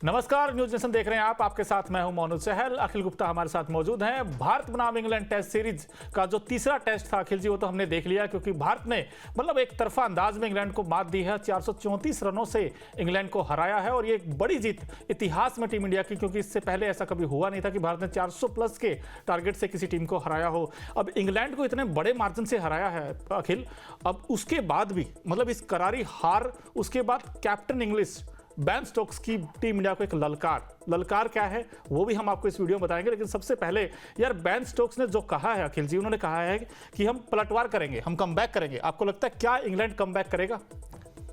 नमस्कार, news nation देख रहे हैं आप। आपके साथ मैं हूं मोनू चहल। अखिल गुप्ता हमारे साथ मौजूद हैं। भारत बनाम इंग्लैंड टेस्ट सीरीज का जो तीसरा टेस्ट था अखिल जी, वो तो हमने देख लिया, क्योंकि भारत ने मतलब एक तरफा अंदाज में इंग्लैंड को मात दी है। 434 रनों से इंग्लैंड को हराया है और ये एक बड़ी जीत इतिहास में टीम इंडिया की, क्योंकि इससे पहले ऐसा कभी हुआ नहीं था कि भारत ने 400 प्लस के टारगेट से किसी टीम को हराया हो। अब इंग्लैंड को इतने बड़े मार्जिन से हराया है अखिल। अब उसके बाद भी मतलब इस करारी हार, उसके बाद कैप्टन इंग्लिश बेन स्टोक्स की टीम इंडिया को एक ललकार क्या है वो भी हम आपको इस वीडियो में बताएंगे। लेकिन सबसे पहले यार, बेन स्टोक्स ने जो कहा है अखिल जी, उन्होंने कहा है कि हम पलटवार करेंगे, हम कमबैक करेंगे। आपको लगता है क्या इंग्लैंड कमबैक करेगा?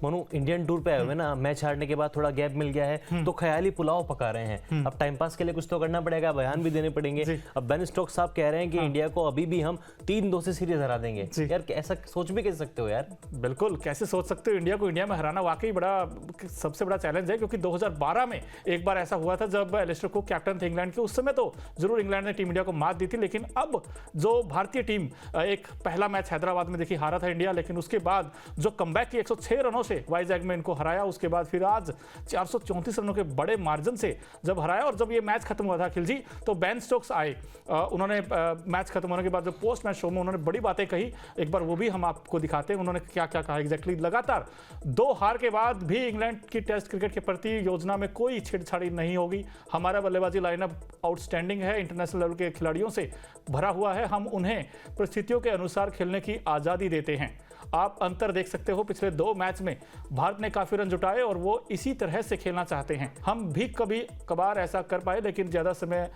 मनु, इंडियन टूर पे आए हुए ना, मैच हारने के बाद थोड़ा गैप मिल गया है तो ख्याली पुलाव पका रहे हैं। अब टाइम पास के लिए कुछ तो करना पड़ेगा, बयान भी देने पड़ेंगे। अब बेन स्टोक्स साहब कह रहे हैं कि इंडिया को अभी भी हम 3-2 से सीरीज हरा देंगे। यार ऐसा सोच भी कैसे सकते हो यार? बिल्कुल, कैसे सोच सकते हो? इंडिया को इंडिया में हराना वाकई सबसे बड़ा चैलेंज है, क्योंकि 2012 में एक बार ऐसा हुआ था जब एलिस्टर कुक कैप्टन थे इंग्लैंड के। उस समय तो जरूर इंग्लैंड ने टीम इंडिया को मात दी थी, लेकिन अब जो भारतीय टीम एक पहला मैच हैदराबाद में देखिए हारा था इंडिया, लेकिन उसके बाद जो कमबैक की 106 रनों से वाइजैग में इनको हराया, उसके बाद फिर आज 434 रनों के बड़े मार्जिन से जब हराया। और जब ये मैच खत्म हुआ था अखिल जी, तो बेन स्टोक्स आए, उन्होंने मैच खत्म होने के बाद जो पोस्ट मैच शो में उन्होंने बड़ी बातें कही। एक बार वो भी हम आपको दिखाते हैं उन्होंने क्या क्या कहा एग्जैक्टली। लगातार 2 हार के बाद भी इंग्लैंड की टेस्ट क्रिकेट के प्रति योजना में कोई छेड़छाड़ी नहीं होगी। हमारा बल्लेबाजी लाइनअप आउटस्टैंडिंग है, इंटरनेशनल लेवल के खिलाड़ियों से भरा हुआ है। हम उन्हें परिस्थितियों के अनुसार खेलने की आज़ादी देते हैं। आप अंतर देख सकते हो, पिछले 2 मैच में भारत ने काफी रन जुटाए और वो इसी तरह से खेलना चाहते हैं। हम भी कभी कभार ऐसा कर पाए, लेकिन ज्यादा समय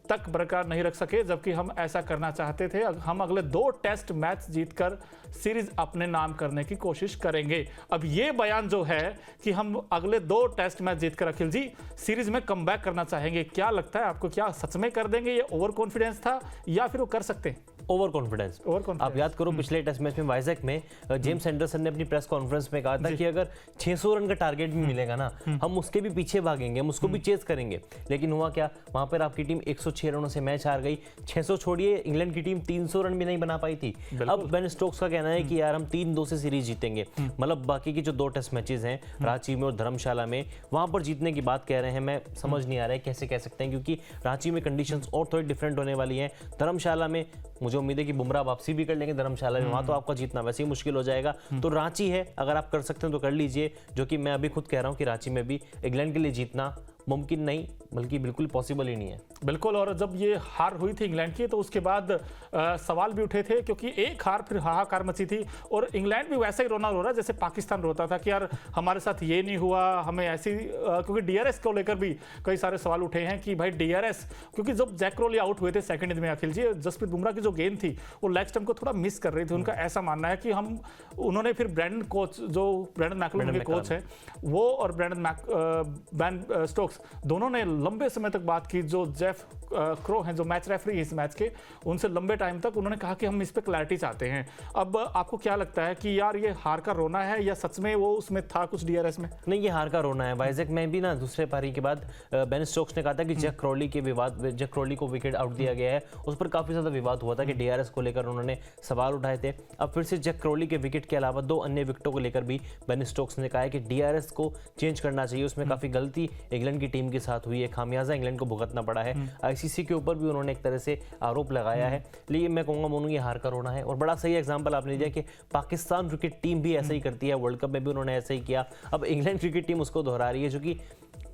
तक बरकरार नहीं रख सके, जबकि हम ऐसा करना चाहते थे। हम अगले 2 टेस्ट मैच जीतकर सीरीज अपने नाम करने की कोशिश करेंगे। अब ये बयान जो है कि हम अगले 2 टेस्ट मैच जीतकर अखिल जी सीरीज में कमबैक करना चाहेंगे, क्या लगता है आपको? क्या सच में कर देंगे? ये ओवर कॉन्फिडेंस था या फिर वो कर सकते हैं? Over confidence. आप याद करो पिछले टेस्ट मैच में वाइजैक में जेम्स एंडरसन ने अपनी प्रेस कॉन्फ्रेंस में कहा था कि अगर 600 रन का टारगेट भी मिलेगा ना, हम उसके भी पीछे भागेंगे, हम उसको भी चेस करेंगे। लेकिन हुआ क्या, वहां पर आपकी टीम 106 रनों से मैच हार गई। 600 छोड़िए, इंग्लैंड की टीम 300 रन भी नहीं बना पाई थी। अब बेन स्टोक्स का कहना है कि यार हम 3-2 से सीरीज जीतेंगे। मतलब बाकी की जो 2 टेस्ट मैचेस हैं रांची में और धर्मशाला में, वहां पर जीतने की बात कह रहे हैं। मैं समझ नहीं आ रहा है कैसे कह सकते हैं, क्योंकि रांची में कंडीशंस और थोड़ी डिफरेंट होने वाली हैं। धर्मशाला में मुझे उम्मीद है कि बुमराह वापसी भी कर लेंगे धर्मशाला में, वहां तो आपका जीतना वैसे ही मुश्किल हो जाएगा। तो रांची है, अगर आप कर सकते हैं तो कर लीजिए, जो कि मैं अभी खुद कह रहा हूं कि रांची में भी इंग्लैंड के लिए जीतना मुमकिन नहीं, बल्कि बिल्कुल पॉसिबल ही नहीं है। बिल्कुल। और जब ये हार हुई थी इंग्लैंड की, तो उसके बाद सवाल भी उठे थे, क्योंकि एक हार फिर हाहाकार मची थी और इंग्लैंड भी वैसे ही रोना रो रहा जैसे पाकिस्तान रोता था कि यार हमारे साथ ये नहीं हुआ, हमें ऐसी क्योंकि डीआरएस को लेकर भी कई सारे सवाल उठे हैं कि भाई डीआरएस, क्योंकि जब जैक क्रोली आउट हुए थे सेकंड इनिंग में अखिल जी, जसप्रीत बुमराह की जो गेंद थी वो लेग स्टंप को थोड़ा मिस कर रही थी। उनका ऐसा मानना है कि उन्होंने फिर ब्रैंडन मैकलम के कोच है वो और बेन स्टोक्स दोनों ने लंबे समय तक बात की। जो जेफ क्रो हैं, जो मैच रेफरी इस मैच के, उनसे लंबे टाइम तक उन्होंने कहा कि हम इस पे क्लैरिटी चाहते हैं। अब आपको क्या लगता है कि यार ये हार का रोना है या सच में वो उसमें था कुछ डीआरएस में? नहीं, ये हार का रोना है। वाइजैक में भी ना दूसरे पारी के बाद बेन स्टोक्स ने कहा था कि जैक क्रोली को विकेट आउट दिया गया है। उस पर काफी ज्यादा विवाद हुआ था कि डीआरएस को लेकर उन्होंने सवाल उठाए थे। अब फिर से जैक क्रोली के विकेट के अलावा 2 अन्य विकेटों को लेकर भी बेन स्टोक्स ने कहा है कि डीआरएस को चेंज करना चाहिए। उसमें काफी गलती इंग्लैंड की टीम के साथ हुई है, खामियाजा इंग्लैंड को भुगतना पड़ा है। आईसीसी के ऊपर भी उन्होंने एक तरह से आरोप लगाया है। लेकिन मैं कहूंगा मोनू, ये हार का रोना है। और बड़ा सही एग्जांपल आपने दिया कि पाकिस्तान क्रिकेट टीम भी ऐसा ही करती है, वर्ल्ड कप में भी उन्होंने ऐसा ही किया। अब इंग्लैंड क्रिकेट टीम उसको दोहरा रही है, जो कि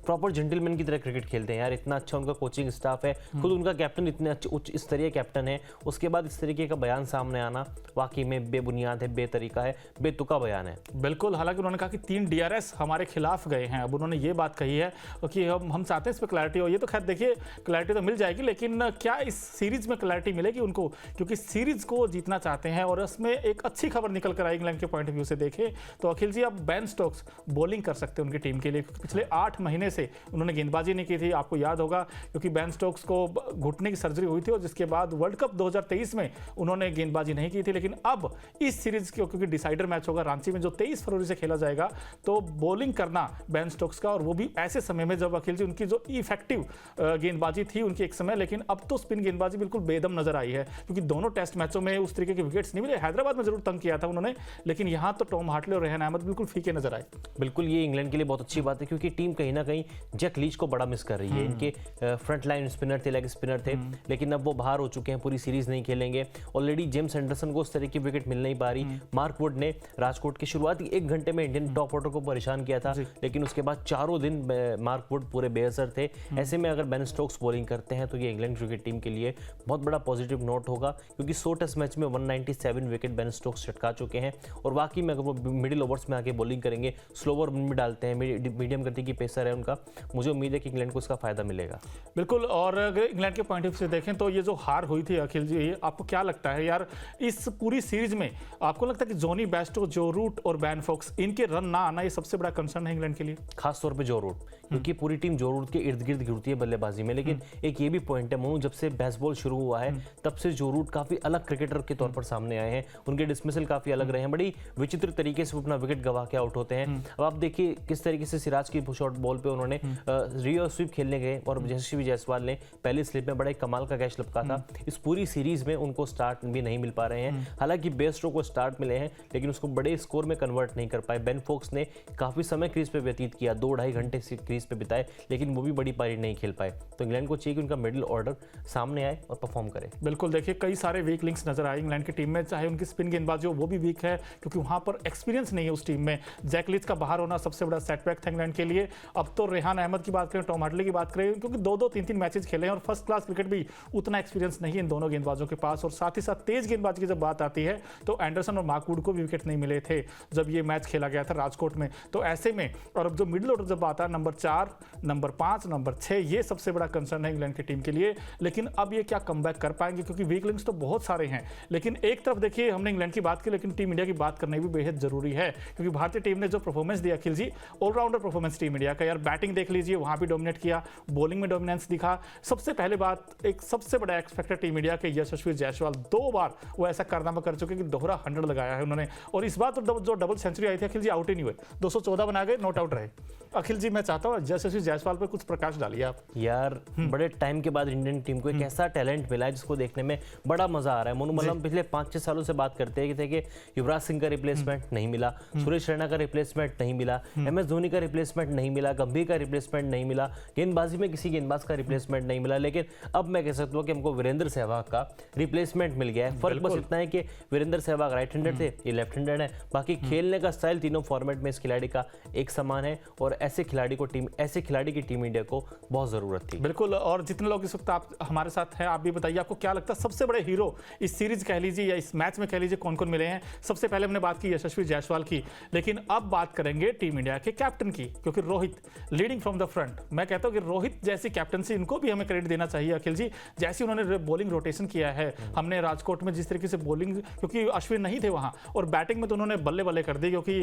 प्रॉपर जेंटलमैन की तरह क्रिकेट खेलते हैं यार। इतना अच्छा उनका कोचिंग स्टाफ है, खुद उनका कैप्टन इतने अच्छे उच्च स्तरीय कैप्टन है, उसके बाद इस तरीके का बयान सामने आना वाकई में बेबुनियाद है, बेतरीका है, बेतुका बयान है। बिल्कुल। हालांकि उन्होंने कहा कि 3 डीआरएस हमारे खिलाफ गए हैं। अब उन्होंने ये बात कही है कि हम चाहते हैं इस पर क्लैरिटी हो। ये तो खैर देखिए, क्लैरिटी तो मिल जाएगी, लेकिन क्या इस सीरीज में क्लैरिटी मिलेगी उनको? क्योंकि सीरीज को जीतना चाहते हैं और इसमें एक अच्छी खबर निकल कर आई इंग्लैंड के पॉइंट ऑफ व्यू से देखें तो अखिल जी, अब बेन स्टोक्स बॉलिंग कर सकते हैं उनकी टीम के लिए। पिछले 8 महीने से उन्होंने गेंदबाजी नहीं की थी, आपको याद होगा, क्योंकि बेन स्टोक्स को घुटने की सर्जरी हुई थी और जिसके बाद वर्ल्ड कप 2023 में उन्होंने गेंदबाजी नहीं की थी। लेकिन अब इस सीरीज की, क्योंकि डिसाइडर मैच होगा रांची में जो 23 फरवरी से खेला जाएगा, तो बॉलिंग करना बेन स्टोक्स का, और वो भी ऐसे समय में जब अखिल जी उनकी जो इफेक्टिव गेंदबाजी थी उनकी एक समय, लेकिन अब तो स्पिन गेंदबाजी बिल्कुल बेदम नजर आई है, क्योंकि दोनों टेस्ट मैचों में उस तरीके के विकेट्स नहीं मिले। हैदराबाद में जरूर तंग किया था उन्होंने, लेकिन यहां तो टॉम हार्टले और रेहान अहमद बिल्कुल फीके नजर आए। बिल्कुल, ये इंग्लैंड के लिए बहुत अच्छी बात है, क्योंकि टीम कहीं ना कहीं कहीं जैक लीच को बड़ा मिस कर रही है। इनके फ्रंट लाइन स्पिनर थे, लेग स्पिनर थे, लेकिन अब वो बाहर हो चुके हैं, पूरी सीरीज नहीं खेलेंगे। ऑलरेडी जेम्स एंडरसन को उस तरह की विकेट मिल नहीं पा रही। मार्क वुड ने राजकोट के शुरुआती 1 घंटे में इंडियन टॉप ऑर्डर को परेशान किया था, लेकिन उसके बाद चारों दिन मार्क वुड पूरे बेअसर थे। ऐसे में अगर बेन स्टोक्स बॉलिंग करते हैं तो ये इंग्लैंड क्रिकेट टीम के लिए बहुत बड़ा पॉजिटिव नोट होगा, क्योंकि 100 टेस्ट मैच में 197 विकेट बेन स्टोक्स चटका चुके हैं। और वाकई में अगर वो मिडिल ओवर्स में आके बॉलिंग करेंगे, स्लो ओवर में डालते हैं, मीडियम गति की पेसर है उनका, मुझे उम्मीद है कि इंग्लैंड को इसका फायदा मिलेगा। बिल्कुल। और अगर इंग्लैंड के पॉइंट ऑफ व्यू से देखें तो ये जो हार हुई थी अखिल जी, आपको क्या लगता है यार इस पूरी सीरीज में आपको लगता है कि जॉनी बेस्टो, जो रूट और बैन फोक्स, इनके रन ना आना ये सबसे बड़ा कंसर्न है इंग्लैंड के लिए? खास तौर पे जो रूट, क्योंकि पूरी टीम जो रूट के इर्द गिर्द घूमती है बल्लेबाजी में। लेकिन एक ये भी पॉइंट है मोनू, जब से बेसबॉल शुरू हुआ है तब से जो रूट काफी अलग क्रिकेटर के तौर पर सामने आए हैं। उनके डिसमिसल काफी अलग रहे हैं, बड़ी विचित्र तरीके से वो अपना विकेट गवा के आउट होते हैं। अब आप देखिए किस तरीके से सिराज की शॉर्ट बॉल पे उन्होंने रियो स्वीप खेलने गए और यशस्वी जायसवाल ने पहली स्लिप में बड़ा एक कमाल का कैच लपका था। इस पूरी सीरीज में उनको स्टार्ट भी नहीं मिल पा रहे हैं। हालांकि बेस्टो को स्टार्ट मिले हैं, लेकिन उसको बड़े स्कोर में कन्वर्ट नहीं कर पाए। बेन फोक्स ने काफी समय क्रीज पे व्यतीत किया, 2-2.5 घंटे क्रीज पे बिताए, लेकिन वो भी बड़ी पारी नहीं खेल पाए। तो इंग्लैंड को चाहिए कि उनका मिडिल ऑर्डर सामने आए और परफॉर्म करे। बिल्कुल। देखिए कई सारे वीक लिंक्स नजर आए इंग्लैंड की टीम में, चाहे उनकी स्पिन गेंदबाजी हो वो भी वीक है, क्योंकि वहां पर एक्सपीरियंस नहीं है उस टीम में। जैक लीच का बाहर होना सबसे बड़ा सेटबैक था इंग्लैंड के लिए। अब तो रेहान अहमद की बात करें, टॉम हार्टली की बात करें, क्योंकि 2-2, 3-3 मैचेस खेले हैं और फर्स्ट क्लास क्रिकेट भी उतना एक्सपीरियंस नहीं है इन दोनों गेंदबाजों के पास। और साथ ही साथ तेज गेंदबाजी की जब बात आती है तो एंडरसन और मार्क वुड को भी विकेट नहीं मिले थे जब ये मैच खेला गया था राजकोट में। तो ऐसे में और अब जो मिडिल ऑर्डर जब आता है नंबर 4, नंबर 5, नंबर 6, ये सबसे बड़ा कंसर्न है इंग्लैंड की टीम के लिए। लेकिन अब ये क्या कमबैक कर पाएंगे, क्योंकि वीक लिंक्स तो बहुत सारे हैं। लेकिन एक तरफ देखिए हमने इंग्लैंड की बात की, लेकिन टीम इंडिया की बात करना भी बेहद जरूरी है, क्योंकि भारतीय टीम ने जो परफॉर्मेंस दिया अखिल जी, ऑलराउंडर परफॉर्मेंस टीम इंडिया का। यार बैटिंग देख लीजिए, वहां भी डोमिनेट किया, बॉलिंग में डोमिनेंस दिखा। सबसे पहले बात, एक सबसे बड़ा एक्सपेक्टर टीम इंडिया के यशस्वी जायसवाल 2 बार वो ऐसा कारनामा कर चुके कि दोहरा 100 लगाया है उन्होंने। और इस बार तो जो डबल सेंचुरी आई थी अखिल जी, आउट ही नहीं हुए, 214 बना गए, नॉट आउट रहे। अखिल जी मैं चाहता हूँ यशस्वी जायसवाल पर कुछ प्रकाश डालिए आप। यार बड़े टाइम के बाद इंडियन टीम को एक ऐसा टैलेंट मिला है जिसको देखने में बड़ा मजा आ रहा है। मोनू मतलब पिछले 5-6 सालों से बात करते हैं कि युवराज सिंह का रिप्लेसमेंट नहीं मिला, सुरेश रैना का रिप्लेसमेंट नहीं मिला, MS धोनी का रिप्लेसमेंट नहीं मिला, गंभीर का रिप्लेसमेंट नहीं मिला, गेंदबाजी में किसी गेंदबाज का रिप्लेसमेंट नहीं मिला। लेकिन अब मैं कह सकता हूँ कि हमको वीरेंद्र सहवाग का रिप्लेसमेंट मिल गया है। फर्क बस इतना है कि वीरेंद्र सहवाग राइट हैंडेड थे, ये लेफ्ट हैंडेड है। बाकी खेलने का स्टाइल तीनों फॉर्मेट में इस खिलाड़ी का एक समान है और ऐसे खिलाड़ी की टीम इंडिया को बहुत जरूरत थी। बिल्कुल। और जितने लोग इस वक्त आप हमारे साथ हैं, आप भी बताइए आपको क्या लगता है सबसे बड़े हीरो इस सीरीज कह लीजिए या इस मैच में कह लीजिए कौन कौन मिले हैं? सबसे पहले हमने बात की यशस्वी जायसवाल की, लेकिन अब बात करेंगे टीम इंडिया के कैप्टन की, क्योंकि Rohit leading from the front. मैं कहता हूं कि रोहित जैसी कैप्टनसी इनको भी हमें क्रेडिट देना चाहिए अखिल जी। जैसे उन्होंने बॉलिंग रोटेशन किया है, हमने राजकोट में जिस तरीके से बॉलिंग, क्योंकि अश्विन नहीं थे वहां, और बैटिंग में तो उन्होंने बल्ले बल्ले कर दी, क्योंकि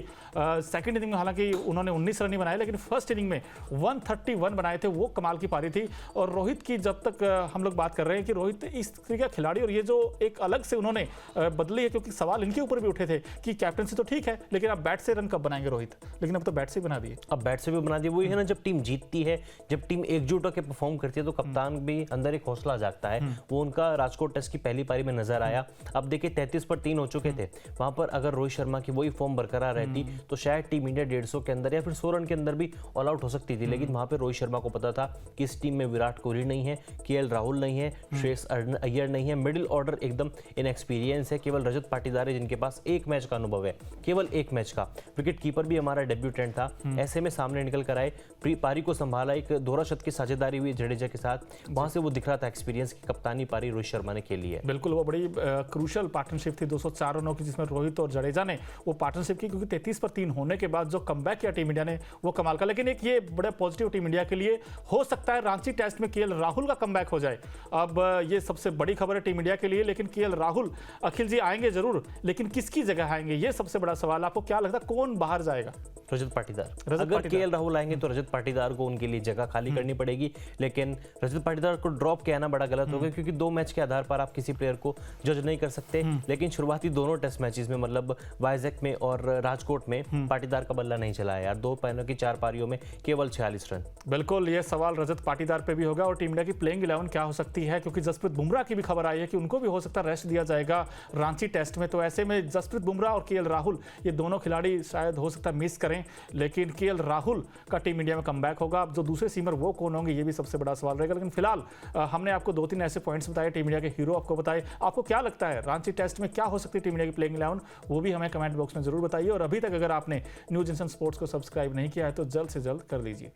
सेकंड इनिंग में हालांकि उन्होंने 19 रन ही बनाए, लेकिन फर्स्ट इनिंग में 131 बनाए थे, वो कमाल की पारी थी। और रोहित की जब तक हम लोग बात कर रहे हैं कि रोहित इस तरीके का खिलाड़ी, और ये जो एक अलग से उन्होंने बदली है, क्योंकि सवाल इनके ऊपर भी उठे थे कि कैप्टनसी तो ठीक है लेकिन अब बैट से रन कब बनाएंगे रोहित, लेकिन अब तो बैट से बना दिए। अब बैट से भी बना दिए। वही है ना, जब टीम जीतती है, जब टीम एकजुट होकर परफॉर्म करती है तो कप्तान भी अंदर एक हौसला जागता है। वो उनका राजकोट टेस्ट की पहली पारी में नजर आया। अब देखिए 33 पर 3 हो चुके थे, वहां पर अगर रोहित शर्मा की वही फॉर्म बरकरार रहती तो शायद टीम इंडिया 150 के अंदर या फिर 100 रन के अंदर भी ऑल आउट हो सकती थी। लेकिन वहां पर रोहित शर्मा को पता था कि इस टीम में विराट कोहली नहीं है, KL राहुल नहीं है, श्रेयस अय्यर नहीं है, मिडिल ऑर्डर एकदम इनएक्सपीरियंस है। केवल रजत पाटीदार है जिनके पास 1 मैच का अनुभव है, केवल 1 मैच का। विकेट कीपर भी हमारा डेब्यूटेंट था। ऐसे में सामने निकल कर आए, पारी को संभाला, एक दोहरा शतक की साझेदारी हुई जडेजा के साथ, वहां से वो दिख रहा था एक्सपीरियंस की कप्तानी पारी रोहित शर्मा ने खेली है। बिल्कुल, वो बड़ी क्रूशल पार्टनरशिप थी 204 रनों की, जिसमें रोहित और जडेजा ने वो पार्टनरशिप की, क्योंकि 33 पर 3 होने के बाद जो कमबैक किया टीम इंडिया ने वो कमाल का। लेकिन एक ये बड़ा पॉजिटिव टीम इंडिया के लिए हो सकता है रांची टेस्ट में KL राहुल का कमबैक हो जाए। अब ये सबसे बड़ी खबर है टीम इंडिया के लिए। लेकिन KL राहुल अखिल जी आएंगे जरूर, लेकिन किसकी जगह आएंगे ये सबसे बड़ा सवाल। आपको क्या लगता है कौन बाहर जाएगा? रजत पाटीदार। अगर KL राहुल आएंगे तो रजत पाटीदार को उनके लिए जगह खाली करनी पड़ेगी। लेकिन रजत पाटीदार को ड्रॉप कहना बड़ा गलत होगा, क्योंकि 2 मैच के आधार पर आप किसी प्लेयर को जज नहीं कर सकते। लेकिन शुरुआती दोनों टेस्ट मैचेस में, मतलब वाइजैक में और राजकोट में, पाटीदार का बल्ला नहीं चला है यार। 2 पारियों की 4 पारियों में केवल 46 रन। बिल्कुल, ये सवाल रजत पाटीदार पे भी होगा। और टीम इंडिया की प्लेइंग 11 क्या हो सकती है, क्योंकि जसप्रीत बुमराह की भी खबर आई है कि उनको भी हो सकता है रेस्ट दिया जाएगा रांची टेस्ट में। तो ऐसे में जसप्रीत बुमराह और KL राहुल, ये दोनों खिलाड़ी शायद हो सकता है मिस करें, लेकिन KL राहुल का टीम इंडिया में में कमबैक होगा। अब जो दूसरे सीमर वो कौन होंगे ये भी सबसे बड़ा सवाल रहेगा। लेकिन फिलहाल हमने आपको 2-3 ऐसे पॉइंट्स बताए, टीम इंडिया के हीरो आपको बताए। आपको क्या लगता है रांची टेस्ट में क्या हो सकती है टीम इंडिया की प्लेइंग 11, वो भी हमें कमेंट बॉक्स में जरूर बताइए। और अभी तक अगर आपने न्यूज़ इंसान स्पोर्ट्स को सब्सक्राइब नहीं किया है तो जल्द से जल्द कर लीजिए।